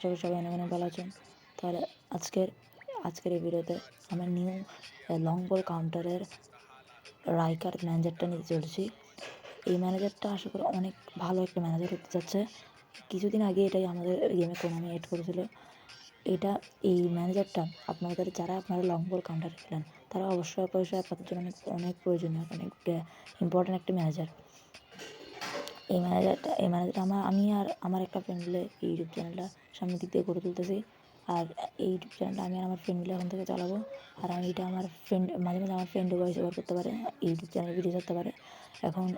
আশা করি সবাই অনেক অনেক ভালো আছেন। তাহলে আজকের এই ভিডিওতে আমরা নিউ লং বল কাউন্টারের রাইকার ম্যানেজারটা নিতে চলেছি। এই ম্যানেজারটা আশা করি অনেক ভালো একটা ম্যানেজার হতে যাচ্ছে। কিছুদিন আগে এটাই আমাদের গেমে কোনামি অ্যাড করেছিল। এই ম্যানেজারটা যারা আপনারা লং বল কাউন্টারে খেলেন তারা অবশ্যই আপনাদের জন্য অনেক প্রয়োজনীয়, অনেক ইম্পর্ট্যান্ট একটা ম্যানেজার। এই ম্যানেজারটা আমি আর আমার একটা ফ্রেন্ড মিলে এই ইউটিউব চ্যানেলটা সামনের দিক দিয়ে গড়ে তুলতেছি। আর এই ইউটিউব চ্যানেলটা আমি আর আমার ফ্রেন্ড মিলে এখন থেকে চালাবো। আর আমি এটা আমার ফ্রেন্ড মাঝে মাঝে আমার ফ্রেন্ডও ভয়েস ওভার করতে পারে, ইউটিউব চ্যানেল ভিডিও করতে পারে। এখন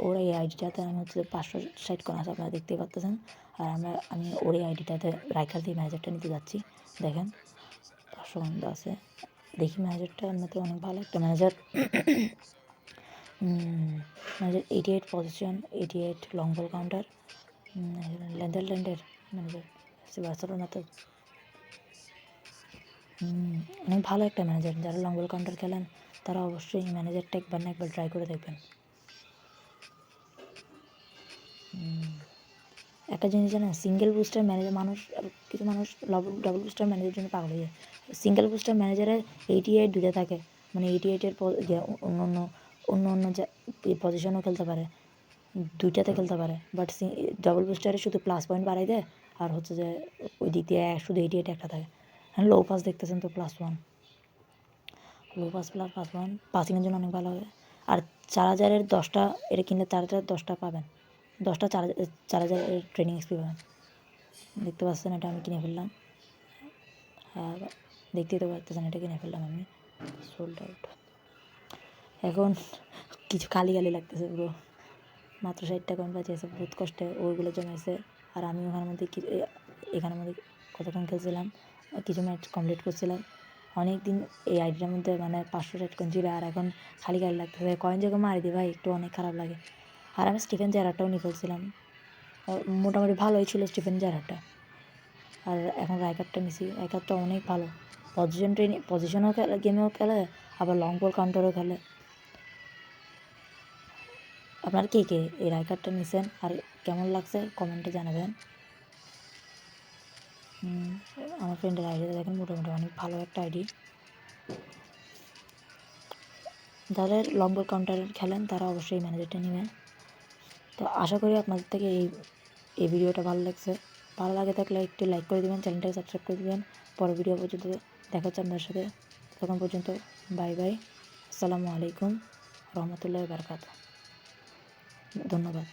ওর এই আইডিটাতে আমি 560 কয়েন আছে, আপনারা দেখতেই পাচ্ছেন। আর আমি ওর এই আইডিটাতে রাইকার দিয়ে ম্যানেজারটা নিতে যাচ্ছি। দেখেন 500 কয়েন আছে। দেখি ম্যানেজারটা এমনিতে অনেক ভালো একটা manager. Manager 88 position, 88 long ball counter, নেদারল্যান্ডের ম্যানেজার, বার্সেলোনাতে। অনেক ভালো একটা ম্যানেজার। যারা লং বল কাউন্টার খেলেন তারা অবশ্যই এই ম্যানেজারটা একবার না একবার ট্রাই করে দেখবেন। একটা জিনিস জানেন, সিঙ্গেল বুস্টার ম্যানেজার কিছু মানুষ ডাবল বুস্টার ম্যানেজারের জন্য পাগল হয়ে যায়। সিঙ্গেল বুস্টার ম্যানেজারের 88 দুটো থাকে, মানে 88-এর অন্য পজিশনও খেলতে পারে, দুইটাতে খেলতে পারে। বাট ডাবল বুস্টারে শুধু প্লাস পয়েন্ট বাড়াই দেয়, আর হচ্ছে যে ওই দিক দিয়ে শুধু 88 একটা থাকে। হ্যাঁ, লো পাস দেখতেছেন তো +1, লো পাস +1 পাসিংয়ের জন্য অনেক ভালো হবে। আর 4000-এর 10টা এটা কিনলে 4000-এর 10টা পাবেন, 10টা 4000-এর ট্রেনিং এক্সপি পাবেন। দেখতে পাচ্ছেন এটা আমি কিনে ফেললাম। হ্যাঁ, দেখতেই তো পাচ্ছেন এটা কিনে ফেললাম আমি। Sold out. এখন কিছু খালি লাগতেছে পুরো। মাত্র 60টা কয়েন বাঁচিয়েছে, বহুত কষ্টে ওইগুলো জমাইছে। আর আমি এখানের মধ্যে কতক্ষণ খেলছিলাম, কিছু ম্যাচ কমপ্লিট করছিলাম। অনেক দিন এই আইডিটার মধ্যে মানে 560 কয়েন ছিল, আর এখন খালি লাগতেছে। কয়েন যখন মারি দিই ভাই একটু অনেক খারাপ লাগে। আর আমি স্টিফেন জেরারটাও নিয়ে ফেলছিলাম, মোটামুটি ভালোই ছিল স্টিফেন জেরারটা। আর এখন রাইকারটা নিছি, রাইকারটা অনেক ভালো। পজিশনও খেলে, গেমেও খেলে, আবার লং বল কাউন্টারও খেলে। আপনার কে এই রাইকারটা নিছেন আর কেমন লাগছে কমেন্টে জানাবেন। আমার ফ্রেন্ডের আইডিটা দেখেন, মোটামুটি অনেক ভালো একটা আইডি। যারা লং বল কাউন্টার খেলেন তারা অবশ্যই ম্যানেজারটা নেবেন। তো আশা করি আপনাদের থেকে এই ভিডিওটা ভালো লাগছে। ভালো লাগে থাকলে একটু লাইক করে দেবেন, চ্যানেলটাকে সাবস্ক্রাইব করে দেবেন। পরের ভিডিও পর্যন্ত দেখা হচ্ছে আপনার সাথে। তখন পর্যন্ত বাই বাই। আসসালামু আলাইকুম রহমতুল্লাহি ওয়া বারাকাতুহু। ধন্যবাদ।